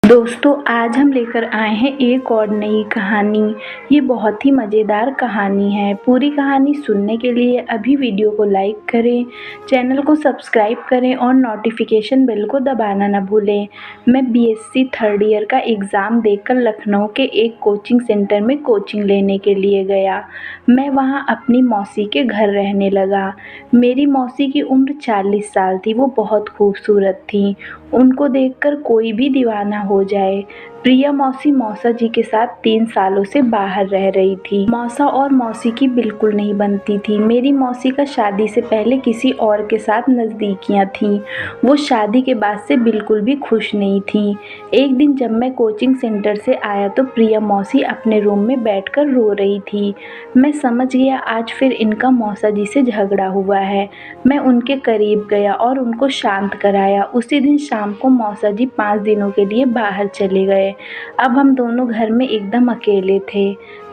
दोस्तों आज हम लेकर आए हैं एक और नई कहानी। ये बहुत ही मज़ेदार कहानी है। पूरी कहानी सुनने के लिए अभी वीडियो को लाइक करें, चैनल को सब्सक्राइब करें और नोटिफिकेशन बेल को दबाना न भूलें। मैं बीएससी थर्ड ईयर का एग्ज़ाम देकर लखनऊ के एक कोचिंग सेंटर में कोचिंग लेने के लिए गया। मैं वहाँ अपनी मौसी के घर रहने लगा। मेरी मौसी की उम्र 40 साल थी। वो बहुत खूबसूरत थीं। उनको देखकर कोई भी दीवाना हो जाए। प्रिया मौसी मौसा जी के साथ 3 सालों से बाहर रह रही थी। मौसा और मौसी की बिल्कुल नहीं बनती थी। मेरी मौसी का शादी से पहले किसी और के साथ नज़दीकियाँ थीं। वो शादी के बाद से बिल्कुल भी खुश नहीं थीं। एक दिन जब मैं कोचिंग सेंटर से आया तो प्रिया मौसी अपने रूम में बैठकर रो रही थी। मैं समझ गया आज फिर इनका मौसा जी से झगड़ा हुआ है। मैं उनके करीब गया और उनको शांत कराया। उसी दिन शाम को मौसा जी 5 दिनों के लिए बाहर चले गए। अब हम दोनों घर में एकदम अकेले थे।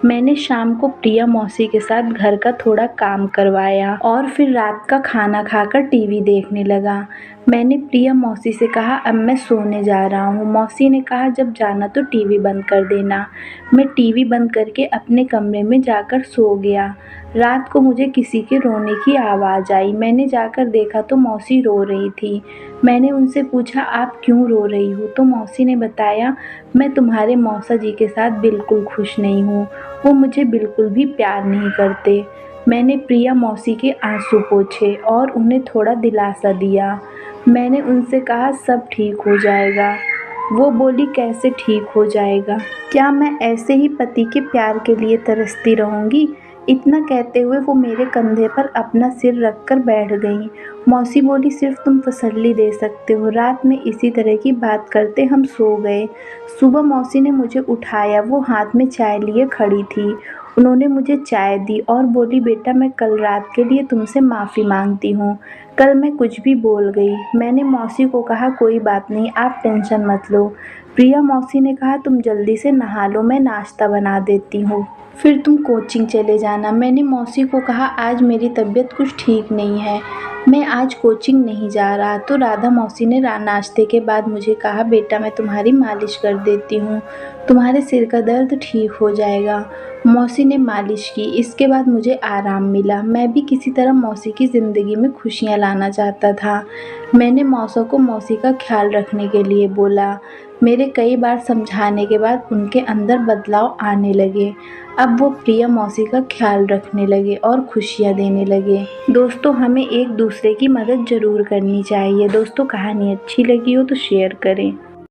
मैंने शाम को प्रिया मौसी के साथ घर का थोड़ा काम करवाया और फिर रात का खाना खाकर टीवी देखने लगा। मैंने प्रिया मौसी से कहा अब मैं सोने जा रहा हूँ। मौसी ने कहा जब जाना तो टीवी बंद कर देना। मैं टीवी बंद करके अपने कमरे में जाकर सो गया। रात को मुझे किसी के रोने की आवाज़ आई। मैंने जाकर देखा तो मौसी रो रही थी। मैंने उनसे पूछा आप क्यों रो रही हो? तो मौसी ने बताया मैं तुम्हारे मौसा जी के साथ बिल्कुल खुश नहीं हूँ। वो मुझे बिल्कुल भी प्यार नहीं करते। मैंने प्रिया मौसी के आंसू पोंछे और उन्हें थोड़ा दिलासा दिया। मैंने उनसे कहा सब ठीक हो जाएगा। वो बोली कैसे ठीक हो जाएगा? क्या मैं ऐसे ही पति के प्यार के लिए तरसती रहूँगी? इतना कहते हुए वो मेरे कंधे पर अपना सिर रखकर बैठ गईं। मौसी बोली सिर्फ तुम तसल्ली दे सकते हो। रात में इसी तरह की बात करते हम सो गए। सुबह मौसी ने मुझे उठाया। वो हाथ में चाय लिए खड़ी थी। उन्होंने मुझे चाय दी और बोली बेटा मैं कल रात के लिए तुमसे माफ़ी मांगती हूँ। कल मैं कुछ भी बोल गई। मैंने मौसी को कहा कोई बात नहीं, आप टेंशन मत लो। प्रिया मौसी ने कहा तुम जल्दी से नहा लो, मैं नाश्ता बना देती हूँ, फिर तुम कोचिंग चले जाना। मैंने मौसी को कहा आज मेरी तबीयत कुछ ठीक नहीं है, मैं आज कोचिंग नहीं जा रहा। तो राधा मौसी ने नाश्ते के बाद मुझे कहा बेटा मैं तुम्हारी मालिश कर देती हूँ, तुम्हारे सिर का दर्द ठीक हो जाएगा। मौसी ने मालिश की। इसके बाद मुझे आराम मिला। मैं भी किसी तरह मौसी की ज़िंदगी में खुशियाँ लाना चाहता था। मैंने मौसा को मौसी का ख्याल रखने के लिए बोला। मेरे कई बार समझाने के बाद उनके अंदर बदलाव आने लगे। अब वो प्रिया मौसी का ख्याल रखने लगे और खुशियाँ देने लगे। दोस्तों हमें एक दूसरे की मदद ज़रूर करनी चाहिए। दोस्तों कहानी अच्छी लगी हो तो शेयर करें।